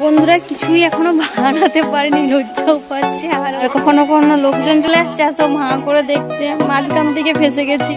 বন্ধুরা কিছুই এখনো বানাতে পারেনি, লজ্জাও পাচ্ছে। আর কখনো কখনো লোকজন চলে আসছে আর সব হাঁ করে দেখছে, মাঝখান থেকে ফেসে গেছি।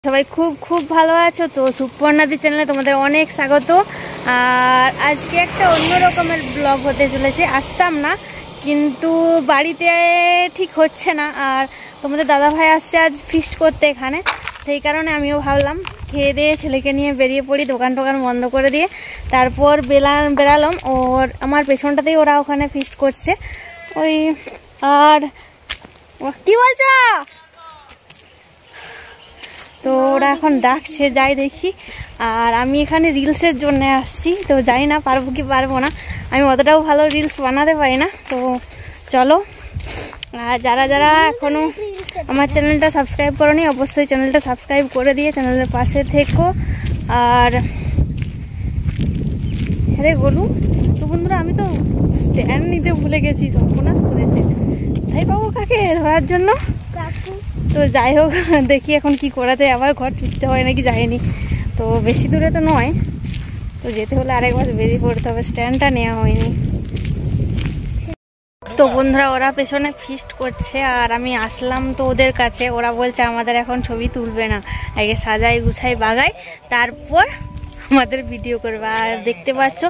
সবাই খুব খুব ভালো আছো তো? সুপর্ণাদি চ্যানেলে তোমাদের অনেক স্বাগত। আর আজকে একটা অন্য রকমের ব্লগ হতে চলেছে। আসতাম না কিন্তু বাড়িতে ঠিক হচ্ছে না, আর তোমাদের দাদা ভাই আসছে আজ ফিস্ট করতে এখানে, সেই কারণে আমিও ভাবলাম খেয়ে দিয়ে ছেলেকে নিয়ে বেরিয়ে পড়ি, দোকান টোকান বন্ধ করে দিয়ে। তারপর বেরালাম, ওর আমার পেছনটাতেই ওরা ওখানে ফিস্ট করছে ওই। আর কি বলছো? তো ওরা এখন ডাকছে, যাই দেখি। আর আমি এখানে রিলসের জন্য আসছি, তো জানি না পারবো কি পারবো না, আমি অতটাও ভালো রিলস বানাতে পারি না। তো চলো, আর যারা যারা এখনও আমার চ্যানেলটা সাবস্ক্রাইব করোনি অবশ্যই চ্যানেলটা সাবস্ক্রাইব করে দিয়ে চ্যানেলের পাশে থেকো। আর হ্যাঁ বলু তো বন্ধুরা, আমি তো স্ট্যান্ড নিতে ভুলে গেছি, সর্বনাশ করেছে। তাই পাবো কাকে ধরার জন্য? তো যাই হোক, দেখি এখন কি করা যায়। আবার ঘর ফিরতে হয় নাকি যায়নি, তো বেশি দূরে তো নয়, তো যেতে হলে আরেকবার বেরিয়ে পড়তে হবে, স্ট্যান্ডটা নেওয়া হয়নি। তো বন্ধুরা ওরা পেছনে ফিস্ট করছে আর আমি আসলাম তো ওদের কাছে। ওরা বলছে আমাদের এখন ছবি তুলবে না, আগে সাজাই গুছাই বাগাই তারপর আমাদের ভিডিও করবে। আর দেখতে পাচ্ছ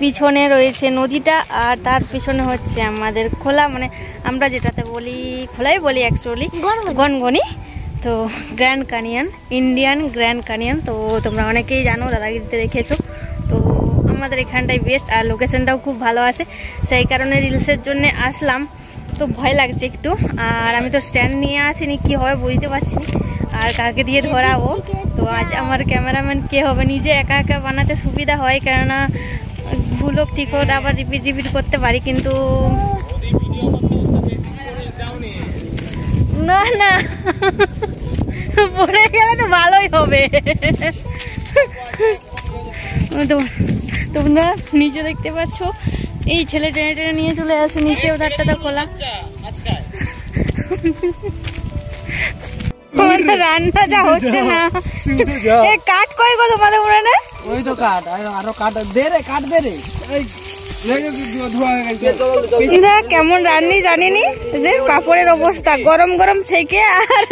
পিছনে রয়েছে নদীটা, আর তার পিছনে হচ্ছে আমাদের খোলা, মানে আমরা যেটাতে বলি খোলাই বলি অ্যাকচুয়ালি গনগনি। তো grand canyon, Indian grand canyon, তো তোমরা অনেকেই জানো, দাদাগিরিতে দেখেছো। তো আমাদের এখানটাই বেস্ট, আর লোকেশনটাও খুব ভালো আছে, সেই কারণে রিলসের জন্য আসলাম। তো ভয় লাগছে একটু, আর আমি তো স্ট্যান্ড নিয়ে আসিনি, কি হবে বুঝতে পারছি না, আর কাকে দিয়ে ধরাবো। তো আজ আমার ক্যামেরাম্যান কে হবে? নিজে একা একা বানাতে সুবিধা হয়, কেননা ভুলও ঠিক হোক আবার রিপিট করতে পারি, কিন্তু না না পড়ে গেলে তো ভালোই হবে। তোমরা নিচে দেখতে পাচ্ছ, এই ছেলে টেনে টেনে নিয়ে চলে আসে নিচে, ওধারটা তো খোলা। রান্না যা হচ্ছে না, কাঠ কই গো তোমাদের মনে না? ওই তো কাঠ, আরো কাঠ দে রে, কাঠ দে রে। কেমন রান্নি জানিনি, যে পাপড়ের অবস্থা গরম গরম ছেঁকে আর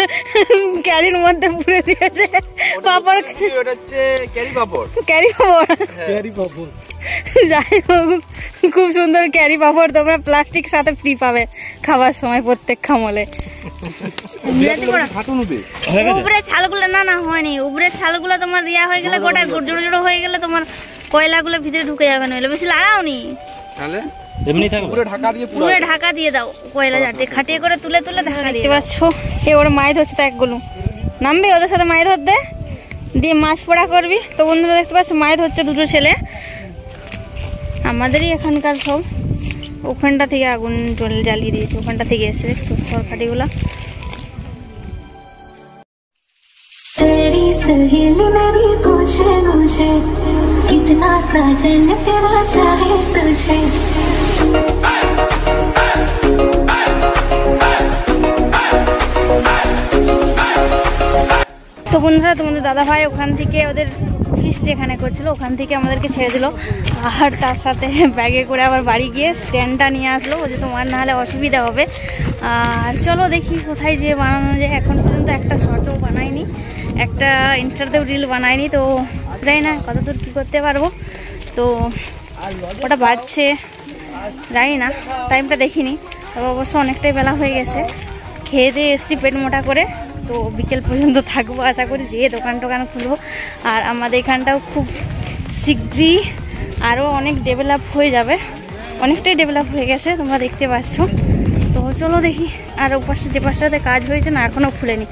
ক্যারির মধ্যে পুরে দিয়েছে পাপড়। ক্যারি পাপড়, যাই হোক খুব সুন্দর ক্যারি পাপড়, তোমরা প্লাস্টিক সাথে ফ্রি পাবে খাবার সময় প্রত্যেক খামলে। উপরের ছালগুলো না না হয়নি, উপরের ছালগুলো তোমার রিয়া হয়ে গেলে, গোটা জোড়ো জোড়ো হয়ে গেলে তোমার কয়লাগুলো ভিতরে ঢুকে যাবে, নইলে বেশি লাগাওনি, পুরো ঢাকা দিয়ে দাও। কয়লা খাটিয়ে করে তুলে তুলে ঢাকা দিয়ে পাচ্ছ। এ ওরা মাছ ধরছে, তো একগুলো নামবি ওদের সাথে মাছ ধরতে, দিয়ে মাছ পোড়া করবি। তো বন্ধুরা দেখতে পাচ্ছ মাছ ধরছে দুটো ছেলে, আমাদেরই এখানকার সব। ওখানটা থেকে আগুন জ্বালিয়ে দিয়েছে, ওখানটা থেকে এসে তরকারিগুলা। তো বন্ধুরা তোমাদের দাদা ভাই ওখান থেকে ওদের ফিস্ট এখানে করছিল, ওখান থেকে আমাদেরকে ছেড়ে দিল, আর তার সাথে ব্যাগে করে আবার বাড়ি গিয়ে স্ট্যান্ডটা নিয়ে আসলো, যে তোমার না হলে অসুবিধা হবে। আর চলো দেখি কোথায় যেয়ে বানানো যায়। এখন পর্যন্ত একটা শর্টও বানাইনি, একটা ইনস্টাতেও রিল বানাইনি, তো জানি না কতদূর কী করতে পারবো। তো ওটা বাজছে জানি না, টাইমটা দেখিনি, তবে অবশ্য অনেকটাই বেলা হয়ে গেছে। খেয়ে দিয়ে এসছি পেট মোটা করে, তো বিকেল পর্যন্ত থাকবো আশা করি, যেয়ে দোকান টোকান খুলবো। আর আমাদের এখানটাও খুব শীঘ্রই আরও অনেক ডেভেলপ হয়ে যাবে, অনেকটাই ডেভেলপ হয়ে গেছে তোমরা দেখতে পাচ্ছ। তো চলো দেখি। আর ওপাশে যে পাশটাতে কাজ হয়েছে না, এখনও খুলেনি,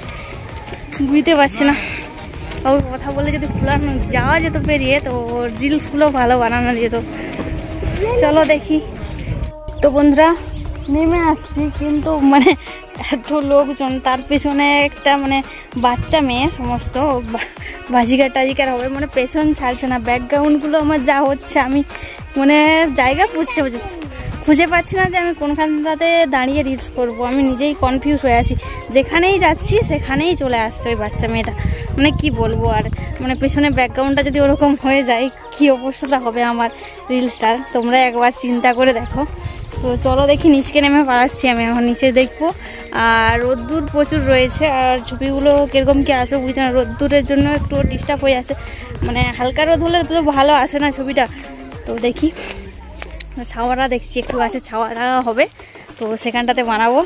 বুঝতে পারছি না। ওর কথা বলে যদি খোলানো যাওয়া যেত পেরিয়ে, তো রিলসগুলো ভালো বানানো যেত। চলো দেখি। তো বন্ধুরা নেমে আসছি, কিন্তু মানে এত লোকজন, তার পেছনে একটা মানে বাচ্চা মেয়ে, সমস্ত বাজিকার টাজিকার হবে, মানে পেছন ছাড়ছে না। ব্যাকগ্রাউন্ডগুলো আমার যা হচ্ছে, আমি মানে জায়গা খুঁজে পাচ্ছি না যে আমি কোনখানটাতে দাঁড়িয়ে রিলস করব। আমি নিজেই কনফিউজ হয়ে আছি, যেখানেই যাচ্ছি সেখানেই চলে আসছে ওই বাচ্চা মেয়েটা। মানে কি বলবো আর, মানে পেছনে ব্যাকগ্রাউন্ডটা যদি ওরকম হয়ে যায়, কি অবস্থাটা হবে আমার রিলসটার, তোমরা একবার চিন্তা করে দেখো। তো চলো দেখি, নিচকে নেমে পালাচ্ছি আমি এখন, নিচে দেখবো। আর রোদ্দুর প্রচুর রয়েছে, আর ছবিগুলো কীরকম কী আসবে বুঝতে না, রোদ্দুরের জন্য একটু ডিস্টার্ব হয়ে আছে, মানে হালকা রোদ হলে তো ভালো আসে না ছবিটা। তো দেখি, ছাওয়াটা দেখছি একটু গাছে ছাওয়া হবে, তো সেখানটাতে বানাবো।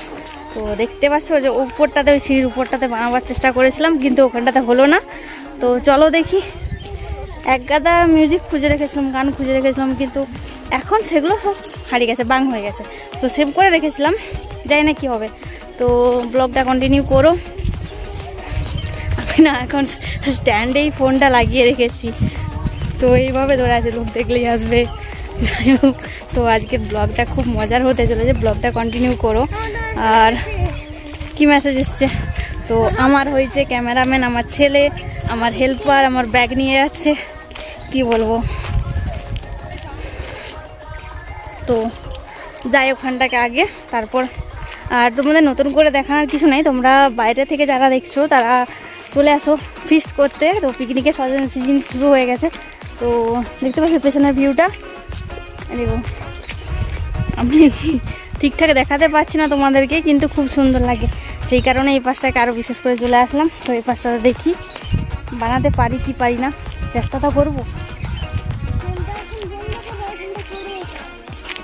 তো দেখতে পাচ্ছ যে উপরটাতে, ওই সিঁড়ির উপরটাতে বানাবার চেষ্টা করেছিলাম, কিন্তু ওখানটাতে হলো না। তো চলো দেখি। এক গাদা মিউজিক খুঁজে রেখেছিলাম, গান খুঁজে রেখেছিলাম, কিন্তু এখন সেগুলো সব হারিয়ে গেছে, বাং হয়ে গেছে। তো সেভ করে রেখেছিলাম, জানি না কি হবে। তো ব্লগটা কন্টিনিউ করো। আমি না এখন স্ট্যান্ডেই ফোনটা লাগিয়ে রেখেছি, তো এইভাবে ধরে আছে, লোক দেখলেই আসবে। যাই হোক, তো আজকের ব্লগটা খুব মজার হতে চলেছে, ব্লগটা কন্টিনিউ করো। আর কি মেসেজ এসছে, তো আমার হয়েছে ক্যামেরাম্যান, আমার ছেলে, আমার হেল্পার আমার ব্যাগ নিয়ে যাচ্ছে, কি বলবো। তো যাই ওখানটাকে আগে, তারপর। আর তোমাদের নতুন করে দেখানোর কিছু নাই, তোমরা বাইরে থেকে যারা দেখছো তারা চলে আসো ফিস্ট করতে। তো পিকনিকের সিজন শুরু হয়ে গেছে। তো দেখতে পাচ্ছ পেছনের ভিউটা, দেখো আমি ঠিকঠাক দেখাতে পারছি না তোমাদেরকে, কিন্তু খুব সুন্দর লাগে, সেই কারণে এই পাশটাকে আরও বিশেষ করে চলে আসলাম। তো এই পাশটাতে দেখি বানাতে পারি কি পারি না, চেষ্টা তো করবো।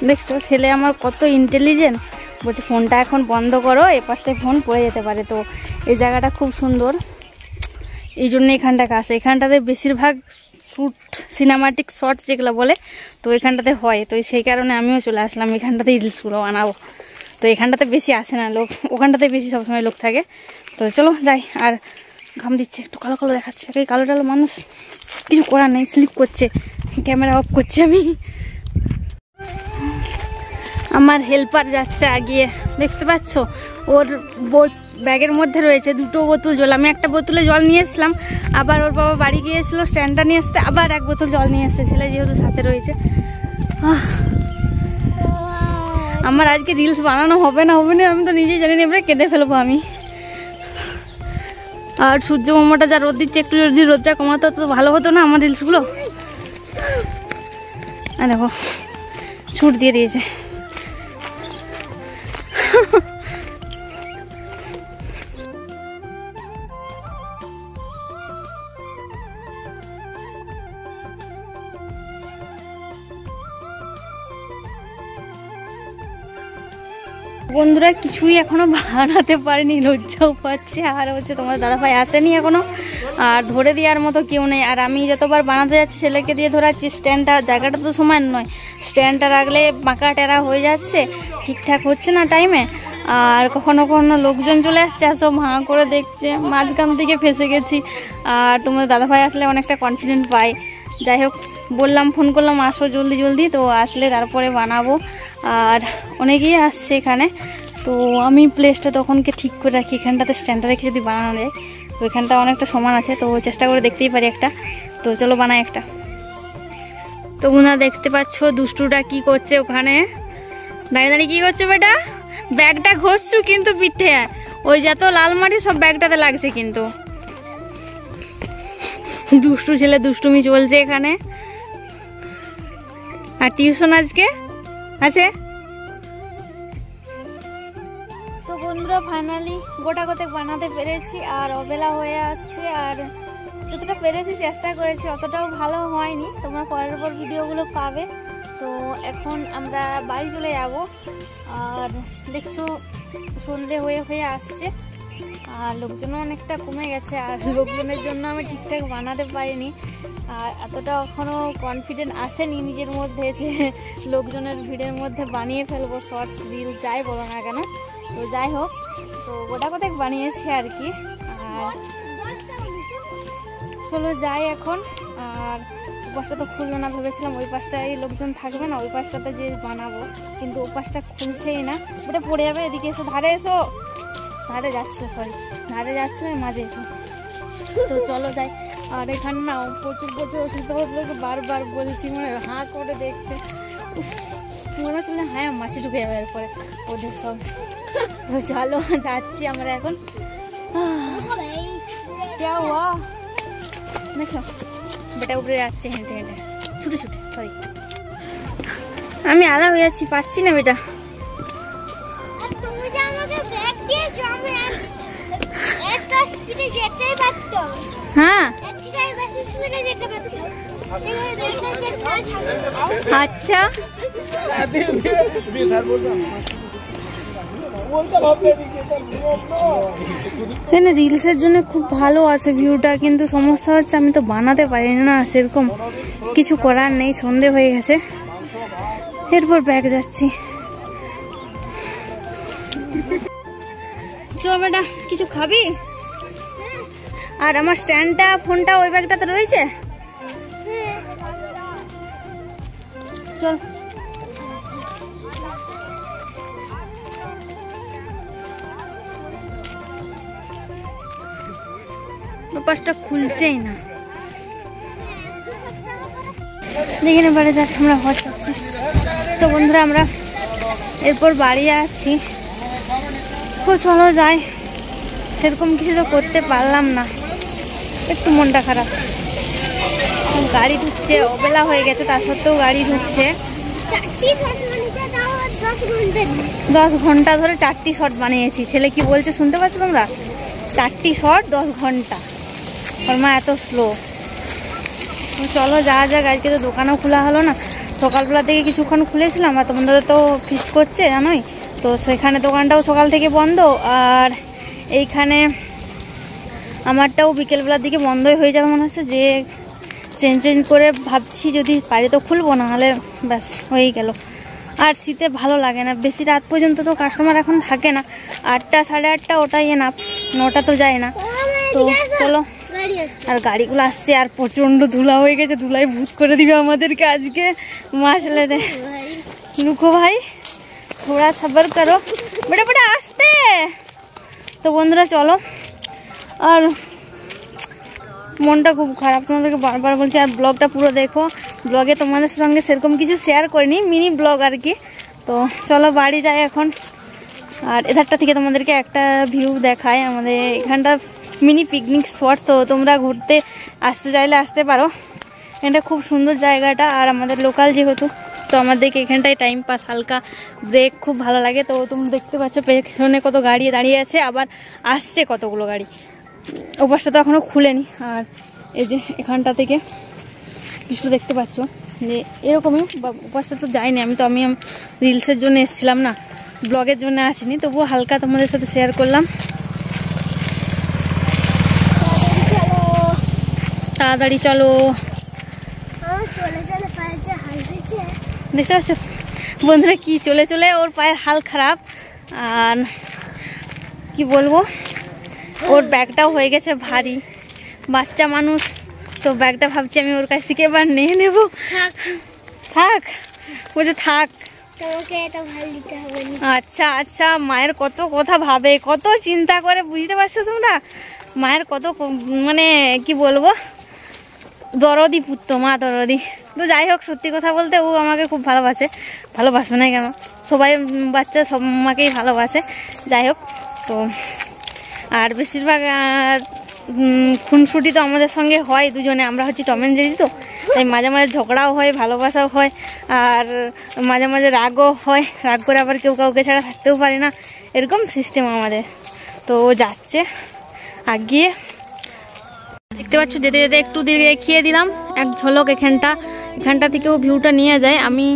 দেখছো ছেলে আমার কত ইন্টেলিজেন্ট, বলছে ফোনটা এখন বন্ধ করো, এই পাশটায় ফোন পড়ে যেতে পারে। তো এই জায়গাটা খুব সুন্দর, এই জন্য এখানটাকে আসে। এখানটাতে বেশিরভাগ শ্যুট, সিনেমাটিক শর্ট যেগুলো বলে, তো এখানটাতে হয়। তো সেই কারণে আমিও চলে আসলাম, এখানটাতে রিলসগুলো বানাবো। তো এখানটাতে বেশি আসে না লোক, ওখানটাতে বেশি সবসময় লোক থাকে। তো চলো যাই। আর ঘাম দিচ্ছে, একটু কালো কালো দেখাচ্ছে, এই কালো টালো মানুষ, কিছু করার নেই, স্লিপ করছে, ক্যামেরা অফ করছে আমি। আমার হেল্পার যাচ্ছে আগিয়ে, দেখতে পাচ্ছ ওর ব্যাগের মধ্যে রয়েছে 2 বোতল জল। আমি একটা বোতলে জল নিয়ে এসলাম, আবার ওর বাবা বাড়ি গিয়েছিল স্ট্যান্ডটা নিয়ে আসতে, আবার 1 বোতল জল নিয়ে এসছে, ছেলে যেহেতু সাথে রয়েছে। আমার আজকে রিলস বানানো হবে না আমি তো নিজেই জানি না, এবারে কেঁদে ফেলবো আমি। আর সূর্য মামাটা যা রোদ দিচ্ছে, একটু যদি রোদটা কমাতো তো ভালো হতো না আমার রিলসগুলো। দেখো ছুট দিয়ে দিয়েছে। বন্ধুরা কিছুই এখনো বানাতে পারিনি, লজ্জাও পাচ্ছে। আর হচ্ছে তোমার দাদাভাই আসেনি এখনো, আর ধরে দেওয়ার মতো কেউ নেই। আর আমি যতবার বানাতে যাচ্ছি ছেলেকে দিয়ে ধরাচ্ছি, স্ট্যান্ডটা, জায়গাটা তো সমান নয়, স্ট্যান্ডটা রাখলে বাঁকা টেরা হয়ে যাচ্ছে, ঠিকঠাক হচ্ছে না টাইমে। আর কখনো কখনো লোকজন চলে আসছে, আর সব ভাঙা করে দেখছে, মাঝখান থেকে ফেসে গেছি। আর তোমার দাদাভাই আসলে অনেকটা কনফিডেন্ট পাই। যাই হোক, বললাম, ফোন করলাম আসো জলদি জলদি, তো আসলে তারপরে বানাবো। আর অনেকেই আসছে এখানে, তো আমি প্লেসটা তখনকে ঠিক করে রাখি, এখানটাতে স্ট্যান্ডটা রেখে যদি বানানো যায়। তো এখানটা অনেকটা সমান আছে, তো চেষ্টা করে দেখতেই পারি একটা। তো চলো বানাই একটা। তো ওনারা দেখতে পাচ্ছ দুষ্টুটা কি করছে ওখানে দাঁড়িয়ে দাঁড়িয়ে, কি করছে বেটা? ব্যাগটা ঘষছু কিন্তু পিঠে, ওই যত লাল মাটি সব ব্যাগটাতে লাগছে, কিন্তু দুষ্টু ছেলে, দুষ্টুমি চলছে এখানে। আর টিউশন আজকে আছে। তো বন্ধুরা ফাইনালি গোটা কতক বানাতে পেরেছি, আর অবেলা হয়ে আসছে। আর যতটা পেরেছি চেষ্টা করেছি, অতটাও ভালো হয়নি, তোমরা পরের পর ভিডিওগুলো পাবে। তো এখন আমরা বাড়ি চলে যাব। আর দেখছো সন্ধে হয়ে হয়ে আসছে, আর লোকজনও অনেকটা কমে গেছে। আর লোকজনের জন্য আমি ঠিকঠাক বানাতে পারিনি, আর এতটা এখনও কনফিডেন্ট আসেনি নিজের মধ্যে যে লোকজনের ভিড়ের মধ্যে বানিয়ে ফেলবো শর্টস, রিল যাই বলো না কেন। তো যাই হোক, তো গোটা কতক বানিয়েছি আর কি। আর চলো যাই এখন। আর পাশটা তো খুলবে না, ভেবেছিলাম ওই পাশটায় লোকজন থাকবে না, ওই পাশটাতে যে বানাবো, কিন্তু ওই পাশটা খুলছেই না, ওটা পড়ে যাবে। এদিকে এসো, ধারে এসো, ধারে যাচ্ছ, সরি ধারে যাচ্ছ, মাঝে এসো। তো চলো যাই। আর এখানে না প্রচুর প্রচুর ওষুধপত্র বারবার বলছি, মানে হাঁ করে দেখছে, মনে হচ্ছিল হ্যাঁ মাছি ঢুকে যাবে এরপরে ওদের সব। তো চলো যাচ্ছি আমরা এখন। দেখো বেটা উপরে যাচ্ছে হেঁটে হেঁটে, ছুটে ছুটে, সরি আমি আলাদা হয়ে যাচ্ছি, পাচ্ছি না বেটা। হ্যাঁ আচ্ছা, রিলসের জন্য খুব ভালো আছে ভিউটা, কিন্তু সমস্যা হচ্ছে আমি তো বানাতে পারি না সেরকম, কিছু করার নেই, সন্ধে হয়ে গেছে। এরপর ব্যাগ যাচ্ছি। চ বেটা, কিছু খাবি? আর আমার স্ট্যান্ডটা, ফোনটা ওই ব্যাগটাতে রয়েছে, চল। পাশটা খুলছেই না, দেখে না বাড়ি যাক, আমরা হজ পাচ্ছি। তো বন্ধুরা আমরা এরপর বাড়ি যাচ্ছি। তো চলো যাই, সেরকম কিছু তো করতে পারলাম না, একটু মনটা খারাপ। গাড়ি ঢুকছে, অবেলা হয়ে গেছে, তার সত্ত্বেও গাড়ি ঢুকছে। 10 ঘন্টা ধরে 4টি শট বানিয়েছি। ছেলে কি বলছে শুনতে পাচ্ছ তোমরা? 4টি শট 10 ঘন্টা, ওর মা এত স্লো। চলো যাওয়া যাক। আজকে তো দোকানও খোলা হলো না, সকালবেলা থেকে কিছুক্ষণ খুলেছিলাম, আর তোমাদের তো ফিস্ট করছে জানোই, তো সেখানে দোকানটাও সকাল থেকে বন্ধ। আর এইখানে আমারটাও বিকেলবেলার দিকে বন্ধই হয়ে যাবে মনে হচ্ছে, যে চেঞ্জ করে ভাবছি যদি পারি তো খুলবো, না হলে ব্যাস হয়েই গেল। আর শীতে ভালো লাগে না, বেশি রাত পর্যন্ত তো কাস্টমার এখন থাকে না, 8টা সাড়ে 8টা ওটাই এনাফ, 9টা তো যায় না। তো চলো, আর গাড়িগুলো আসছে, আর প্রচন্ড ধুলা হয়ে গেছে, ধুলাই ভূত করে দিবে আমাদেরকে আজকে। মাসলে রে রুকো ভাই, থোড়া সবার করো, বেটা বেটা আসতে। তো বন্ধুরা চলো, আর মনটা খুব খারাপ, তোমাদেরকে বারবার বলছি। আর ব্লগটা পুরো দেখো, ব্লগে তোমাদের সঙ্গে সেরকম কিছু শেয়ার করিনি, মিনি ব্লগ আর কি। তো চলো বাড়ি যাই এখন। আর এধারটা থেকে তোমাদেরকে একটা ভিউ দেখায়, আমাদের এখানটা মিনি পিকনিক স্পট, তো তোমরা ঘুরতে আসতে চাইলে আসতে পারো। এটা খুব সুন্দর জায়গাটা, আর আমাদের লোকাল যেহেতু, তো আমাদেরকে এখানটায় টাইম পাস, হালকা ব্রেক খুব ভালো লাগে। তো তোমরা দেখতে পাচ্ছ পেছনে কত গাড়ি দাঁড়িয়ে আছে, আবার আসছে কতগুলো গাড়ি। ওপাশটা তো এখনও খুলেনি। আর এই যে এখানটা থেকে কিছু দেখতে পাচ্ছ, যে এরকমই, ওপাশটা তো যাইনি আমি, তো আমি রিলসের জন্য এসেছিলাম না, ব্লগের জন্য আসিনি, তবুও হালকা তোমাদের সাথে শেয়ার করলাম। তাড়াতাড়ি চলো, দেখতে পাচ্ছ বন্ধুরা কি চলে চলে ওর পায়ের হাল খারাপ। আর কি বলবো, ওর ব্যাগটাও হয়ে গেছে ভারী, বাচ্চা মানুষ তো ব্যাগটা ভাবছি আমি ওর কাছ থেকে এবার নিয়ে নেব। থাক বলছে থাক, আচ্ছা আচ্ছা। মায়ের কত কথা ভাবে, কত চিন্তা করে, বুঝতে পারছো তোমরা? মায়ের কত মানে কি বলবো, দরদি পুত্র, মা দরদি। তো যাই হোক, সত্যি কথা বলতে ও আমাকে খুব ভালোবাসে, ভালোবাসবে না কেন, সবাই বাচ্চা সব মাকেই ভালোবাসে। যাই হোক, তো আর বেশিরভাগ খুনসুটি তো আমাদের সঙ্গে হয় দুজনে, আমরা হচ্ছি টম এন্ড জেরি, তো তাই মাঝে মাঝে ঝগড়াও হয়, ভালোবাসাও হয়, আর মাঝে মাঝে রাগও হয়। রাগ করে আবার কেউ কাউকে ছাড়া থাকতেও পারে না, এরকম সিস্টেম আমাদের। তো ও যাচ্ছে আগিয়ে, দেখতে পাচ্ছ যেতে যেতে একটু দেখিয়ে দিলাম এক ঝলক। এখানটা থেকেও ভিউটা নিয়ে যায়। আমি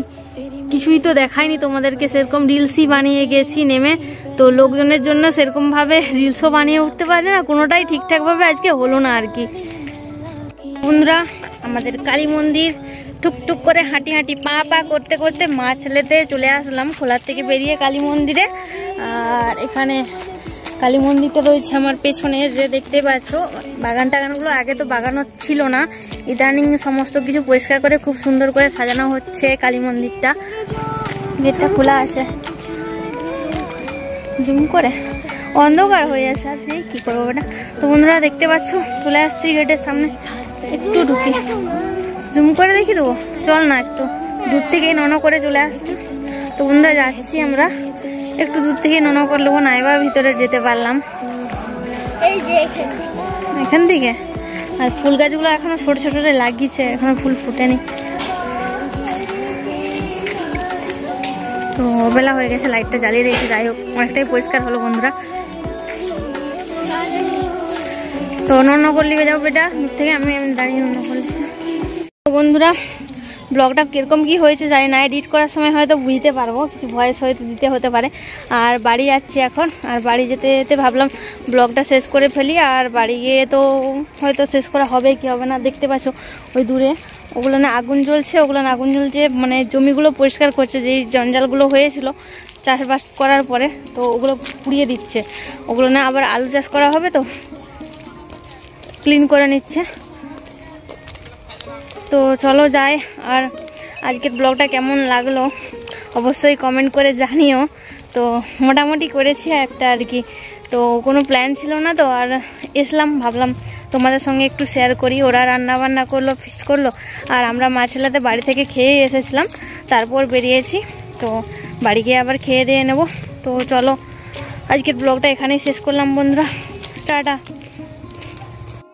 কিছুই তো দেখাইনি তোমাদেরকে, সেরকম রিলসই বানিয়ে গেছি নেমে, তো লোকজনের জন্য সেরকমভাবে রিলসও বানিয়ে উঠতে পারে না, কোনোটাই ঠিকঠাকভাবে আজকে হলো না আর কি। বন্ধুরা আমাদের কালী মন্দির টুকটুক করে হাঁটি হাঁটি পা পা করতে করতে মাছলেতে চলে আসলাম, খোলার থেকে বেরিয়ে কালী মন্দিরে। আর এখানে কালী মন্দিরটা রয়েছে আমার পেছনে, যে দেখতে পাচ্ছ। বাগান টাগানগুলো আগে তো বাগানো ছিল না, ইদানিং সমস্ত কিছু পরিষ্কার করে খুব সুন্দর করে সাজানো হচ্ছে কালী মন্দিরটা। গেটটা খোলা আছে, জুম করে অন্ধকার হয়ে আছে, আর সেই কী করবো ওটা। তো বন্ধুরা দেখতে পাচ্ছ চলে আসছি গেটের সামনে, একটু ঢুকি জুম করে দেখি দেবো, চল না একটু দূর থেকেই নন করে চলে আসছি। তো বন্ধুরা যাচ্ছি আমরা, একটু দূর থেকেই নন করে নেবো না, এবার ভিতরে যেতে পারলাম এখান থেকে। আর ফুল গাছগুলো এখনো ছোট ছোট লাগিয়েছে, এখনো ফুল ফুটেনি। তো বেলা হয়ে গেছে, লাইটটা জ্বালিয়ে দিয়েছি, যাই হোক অনেকটাই পরিষ্কার হলো বন্ধুরা। তো নন করলি যাবো বেটা দূর থেকে, আমি দাঁড়িয়ে নন করলি। তো বন্ধুরা ব্লগটা কীরকম কী হয়েছে জানি না, এডিট করার সময় হয়তো বুঝতে পারবো, কিছু ভয়েস হয়তো দিতে হতে পারে। আর বাড়ি যাচ্ছি এখন, আর বাড়ি যেতে যেতে ভাবলাম ব্লগটা শেষ করে ফেলি। আর বাড়ি গিয়ে তো হয়তো শেষ করা হবে কি হবে না, দেখতে পাচ্ছ ওই দূরে ওগুলো না আগুন জ্বলছে, ওগুলো না আগুন জ্বলছে মানে জমিগুলো পরিষ্কার করছে, যেই জঞ্জালগুলো হয়েছিল চাষবাস করার পরে, তো ওগুলো পুড়িয়ে দিচ্ছে। ওগুলো না আবার আলু চাষ করা হবে, তো ক্লিন করে নিচ্ছে। তো চলো যাই। আর আজকের ব্লগটা কেমন লাগলো অবশ্যই কমেন্ট করে জানিও। তো মোটামুটি করেছি একটা আর কি, তো কোনো প্ল্যান ছিল না, তো আর এসলাম ভাবলাম তোমাদের সঙ্গে একটু শেয়ার করি। ওরা রান্না বান্না করলো, ফিস্ট করলো, আর আমরা মাছেলাতে বাড়ি থেকে খেয়ে এসেছিলাম, তারপর বেরিয়েছি। তো বাড়ি গিয়ে আবার খেয়ে দিয়ে নেবো। তো চলো আজকের ব্লগটা এখানেই শেষ করলাম বন্ধুরা, টাটা।